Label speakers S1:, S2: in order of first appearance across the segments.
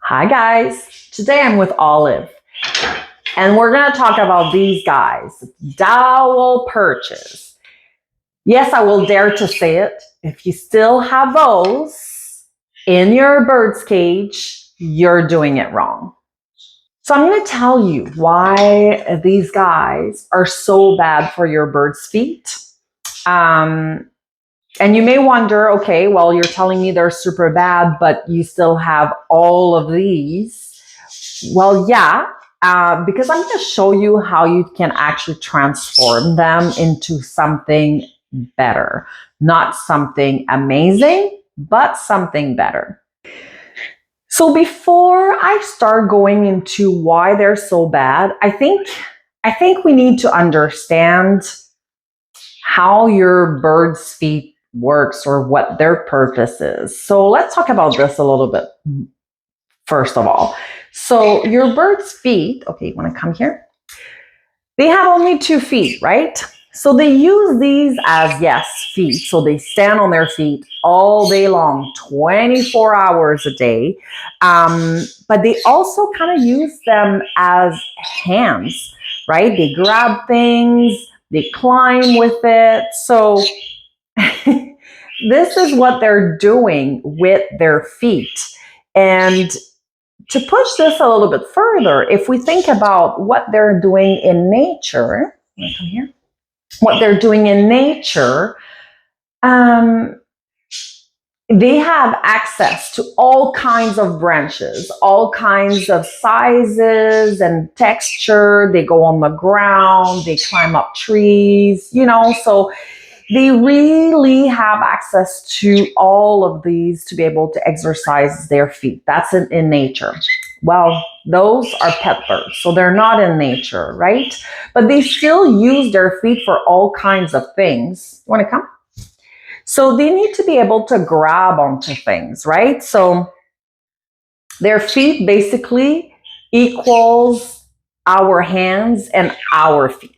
S1: Hi guys, today I'm with Olive and we're going to talk about these guys, dowel perches. Yes, I will dare to say it. If you still have those in your bird's cage, you're doing it wrong. So I'm going to tell you why these guys are so bad for your bird's feet. And you may wonder, okay, well, you're telling me they're super bad, but you still have all of these. Well, yeah, because I'm going to show you how you can actually transform them into something better. Not something amazing, but something better. So before I start going into why they're so bad, I think we need to understand how your bird's feet works or what their purpose is. So let's talk about this a little bit first of all. So your bird's feet, okay, you want to come here? They have only 2 feet, right? So they use these as, yes, feet. So they stand on their feet all day long, 24 hours a day. But they also kind of use them as hands, right? They grab things, they climb with it. So this is what they're doing with their feet. And to push this a little bit further, if we think about what they're doing in nature, come here, what they're doing in nature, they have access to all kinds of branches, all kinds of sizes and texture. They go on the ground, they climb up trees, so they really have access to all of these to be able to exercise their feet. That's in nature. Well, those are pet birds, so they're not in nature, right? But they still use their feet for all kinds of things. You want to come? So they need to be able to grab onto things, right? So their feet basically equals our hands and our feet.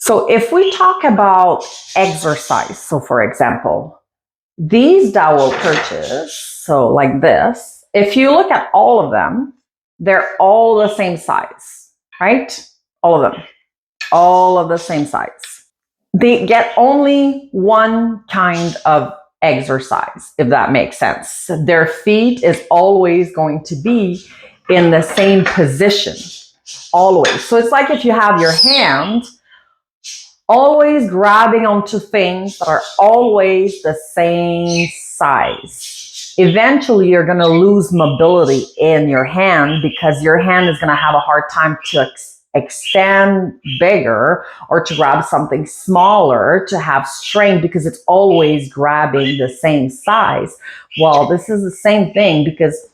S1: So if we talk about exercise, so for example, these dowel perches, so like this, if you look at all of them, they're all the same size, right? All of them, all of the same size. They get only one kind of exercise, if that makes sense. Their feet is always going to be in the same position, always. So it's like if you have your hand always grabbing onto things that are always the same size. Eventually, you're going to lose mobility in your hand because your hand is going to have a hard time to extend bigger or to grab something smaller to have strength because it's always grabbing the same size. Well, this is the same thing because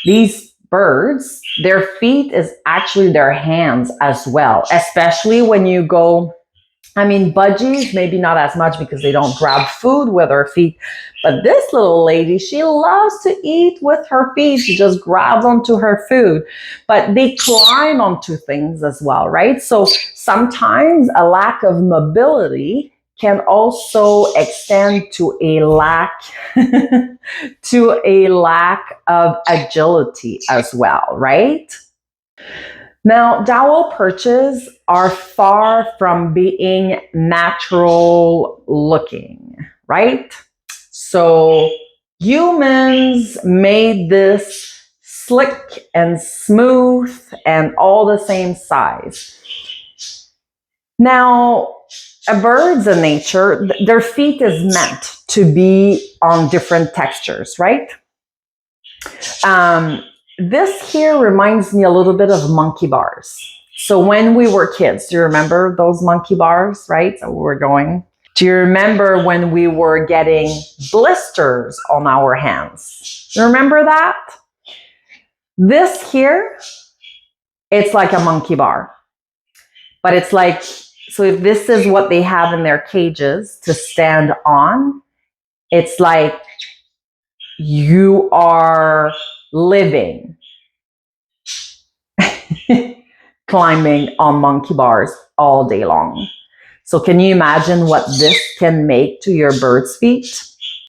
S1: these birds, their feet is actually their hands as well, especially when you go, budgies, maybe not as much because they don't grab food with her feet. But this little lady, she loves to eat with her feet. She just grabs onto her food. But they climb onto things as well, right? So sometimes a lack of mobility can also extend to a lack of agility as well, right? Now, dowel perches are far from being natural looking, right? So humans made this slick and smooth and all the same size. Now, birds in nature, their feet is meant to be on different textures, right? This here reminds me a little bit of monkey bars. So when we were kids, do you remember those monkey bars, right? So we were going. Do you remember when we were getting blisters on our hands? You remember that? This here, it's like a monkey bar. But it's like, so if this is what they have in their cages to stand on, it's like you are living climbing on monkey bars all day long. So can you imagine what this can make to your bird's feet?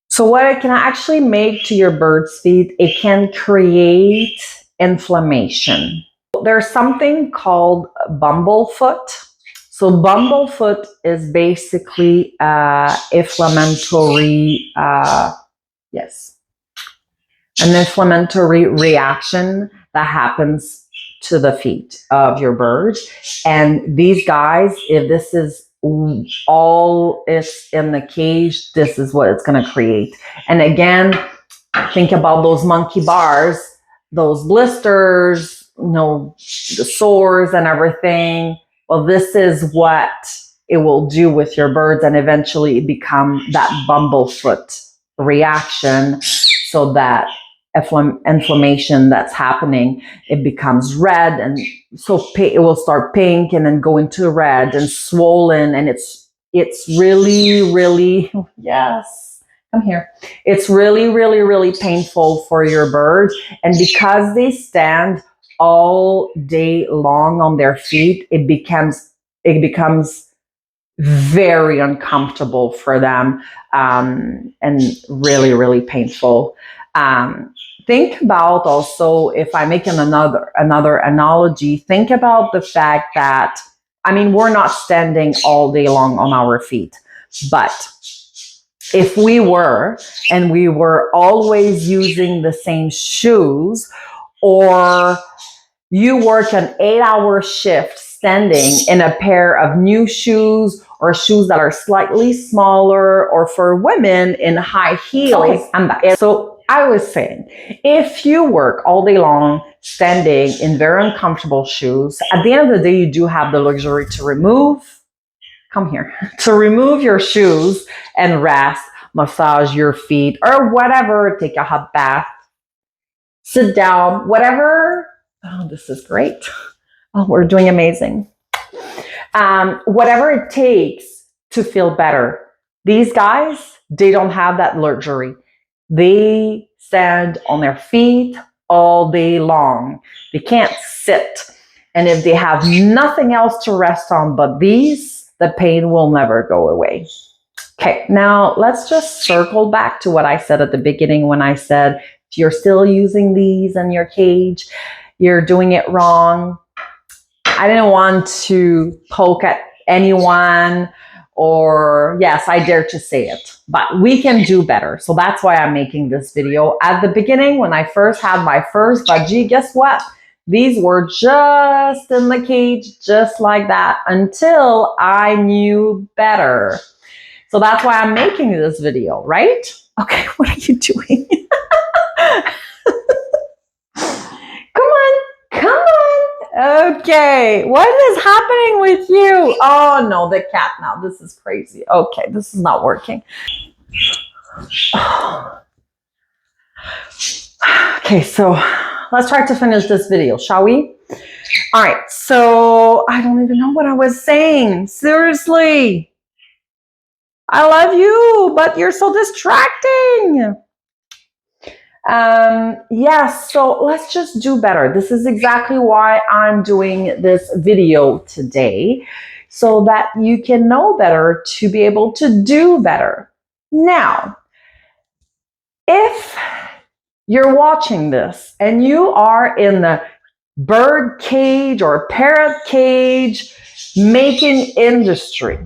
S1: So what it can actually make to your bird's feet, it can create inflammation. There's something called bumblefoot. So bumblefoot is basically inflammatory, yes, an inflammatory reaction that happens to the feet of your bird. And these guys, if this is all is in the cage, this is what it's going to create. And again, think about those monkey bars, those blisters, the sores and everything. Well, this is what it will do with your birds, and eventually become that bumblefoot reaction, so that inflammation that's happening, it becomes red, and so it will start pink and then go into red and swollen, and it's really yes, come here. It's really painful for your bird, and because they stand all day long on their feet, it becomes very uncomfortable for them, and really painful. Think about also, if I make another analogy, think about the fact that, we're not standing all day long on our feet, but if we were, and we were always using the same shoes, or you work an 8-hour shift standing in a pair of new shoes, or shoes that are slightly smaller, or for women in high heels. Okay, I'm back. So I was saying, if you work all day long standing in very uncomfortable shoes, at the end of the day, you do have the luxury to remove your shoes and rest, massage your feet, or whatever, take a hot bath, sit down, whatever. Oh, this is great. Oh, we're doing amazing. Whatever it takes to feel better. These guys, they don't have that luxury. They stand on their feet all day long. They can't sit. And if they have nothing else to rest on but these, the pain will never go away. Okay, now let's just circle back to what I said at the beginning when I said, if you're still using these in your cage, you're doing it wrong. I didn't want to poke at anyone, or yes, I dare to say it, but we can do better. So that's why I'm making this video. At the beginning, when I first had my first budgie, guess what? These were just in the cage, just like that, until I knew better. So that's why I'm making this video, right? Okay, what are you doing? Come on. Okay, what is happening with you? Oh no, the cat now. This is crazy. Okay, this is not working. Okay, so let's try to finish this video, shall we? All right, so I don't even know what I was saying. Seriously. I love you, but you're so distracting. Yes, so let's just do better. This is exactly why I'm doing this video today, so that you can know better to be able to do better. Now, if you're watching this and you are in the bird cage or parrot cage making industry,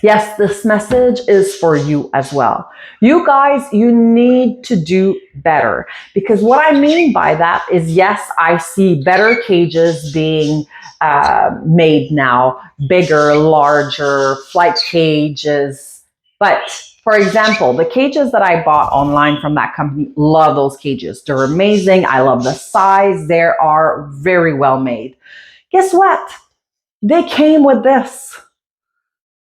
S1: yes, this message is for you as well. You guys, you need to do better, because what I mean by that is, yes, I see better cages being made now, bigger, larger flight cages. But for example, the cages that I bought online from that company, love those cages. They're amazing. I love the size. They are very well made. Guess what? They came with this.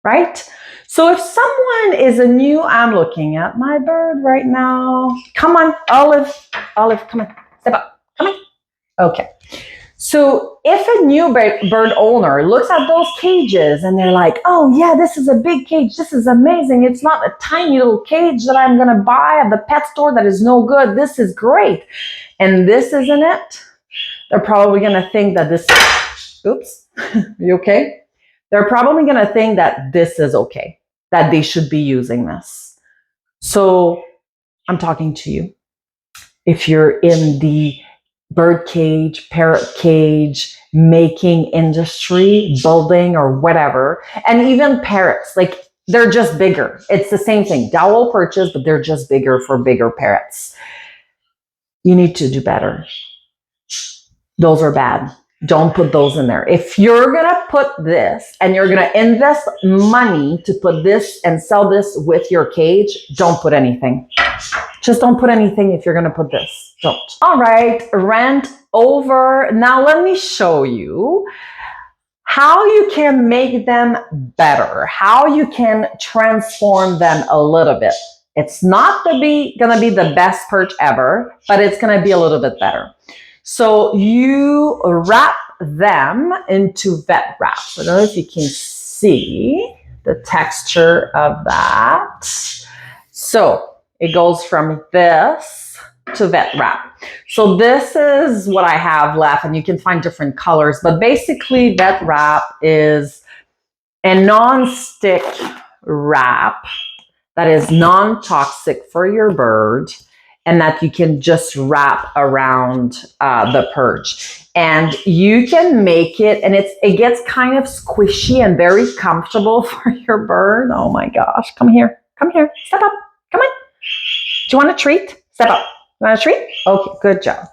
S1: Right? So if someone is a new, I'm looking at my bird right now. Come on, Olive, come on, step up, come on. Okay. So if a new bird owner looks at those cages and they're like, oh yeah, this is a big cage. This is amazing. It's not a tiny little cage that I'm going to buy at the pet store that is no good. This is great. And this isn't it. They're probably going to think that this, oops, you okay? They're probably going to think that this is okay, that they should be using this. So I'm talking to you. If you're in the bird cage, parrot cage, making industry, building or whatever. And even parrots, like they're just bigger. It's the same thing. Dowel perches, but they're just bigger for bigger parrots. You need to do better. Those are bad. Don't put those in there. If you're going to put this and you're going to invest money to put this and sell this with your cage, don't put anything. Just don't put anything if you're going to put this. Don't. All right, rant over. Now let me show you how you can make them better, how you can transform them a little bit. It's not going to be the best perch ever, but it's going to be a little bit better. So you wrap them into vet wrap. I don't know if you can see the texture of that. So it goes from this to vet wrap. So this is what I have left, and you can find different colors, but basically vet wrap is a non-stick wrap that is non-toxic for your bird, and that you can just wrap around the perch. And you can make it, and it gets kind of squishy and very comfortable for your bird. Oh my gosh, come here, step up, come on. Do you want a treat? Step up. You want a treat? Okay, good job.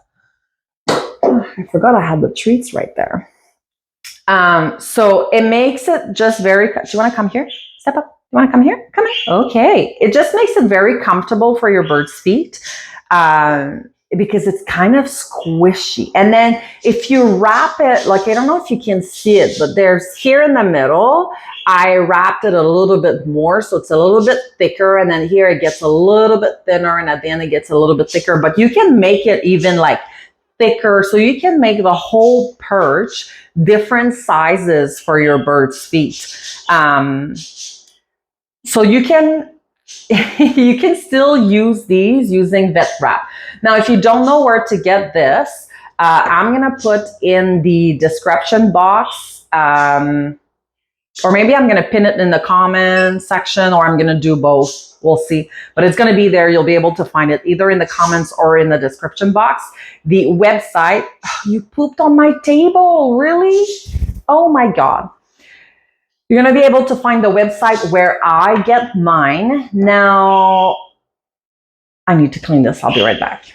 S1: Oh, I forgot I had the treats right there. So it makes it just very, do you want to come here? Step up. You want to come here? Come on. Okay. It just makes it very comfortable for your bird's feet because it's kind of squishy. And then if you wrap it, like, I don't know if you can see it, but there's here in the middle, I wrapped it a little bit more. So it's a little bit thicker. And then here it gets a little bit thinner. And at the end it gets a little bit thicker. But you can make it even like thicker. So you can make the whole perch different sizes for your bird's feet. So you can still use these using vet wrap. Now, if you don't know where to get this, I'm going to put in the description box, or maybe I'm going to pin it in the comments section, or I'm going to do both. We'll see. But it's going to be there. You'll be able to find it either in the comments or in the description box. The website, you pooped on my table. Really? Oh my God. You're going to be able to find the website where I get mine. Now, I need to clean this. I'll be right back.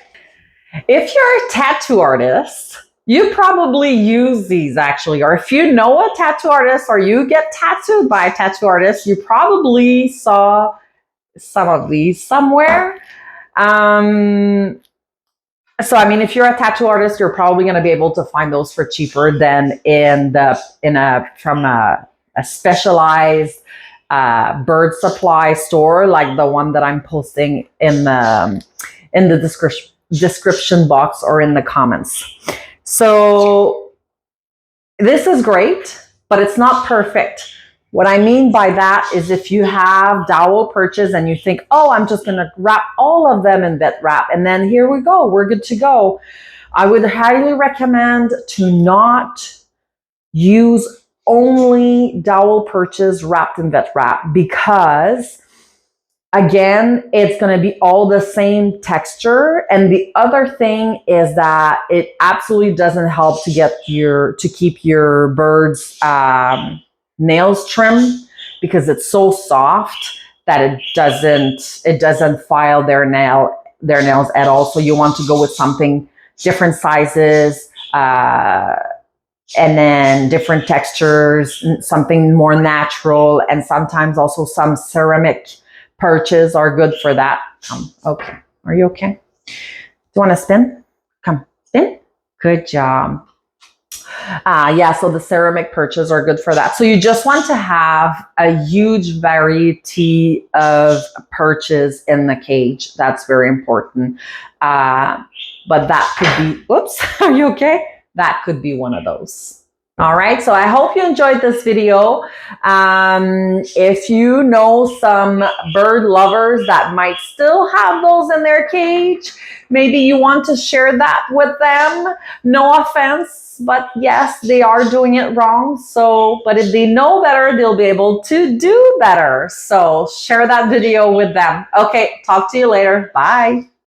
S1: If you're a tattoo artist, you probably use these actually. Or if you know a tattoo artist or you get tattooed by a tattoo artist, you probably saw some of these somewhere. So, I mean, if you're a tattoo artist, you're probably going to be able to find those for cheaper than from a specialized bird supply store like the one that I'm posting in the description box or in the comments. So this is great, but it's not perfect. What I mean by that is if you have dowel perches and you think, oh, I'm just going to wrap all of them in vet wrap, and then here we go, we're good to go. I would highly recommend to not use only dowel perches wrapped in vet wrap, because again, it's going to be all the same texture. And the other thing is that it absolutely doesn't help to keep your bird's nails trimmed, because it's so soft that it doesn't file their nails at all. So you want to go with something different sizes, and then different textures, something more natural, and sometimes also some ceramic perches are good for that. Okay. Are you okay? Do you want to spin? Come, spin. Good job. Yeah, so the ceramic perches are good for that. So you just want to have a huge variety of perches in the cage. That's very important. But that could be, oops, are you okay? That could be one of those. All right, so I hope you enjoyed this video. If you know some bird lovers that might still have those in their cage, maybe you want to share that with them. No offense, but yes, they are doing it wrong. So, but if they know better, they'll be able to do better. So share that video with them. Okay, talk to you later. Bye.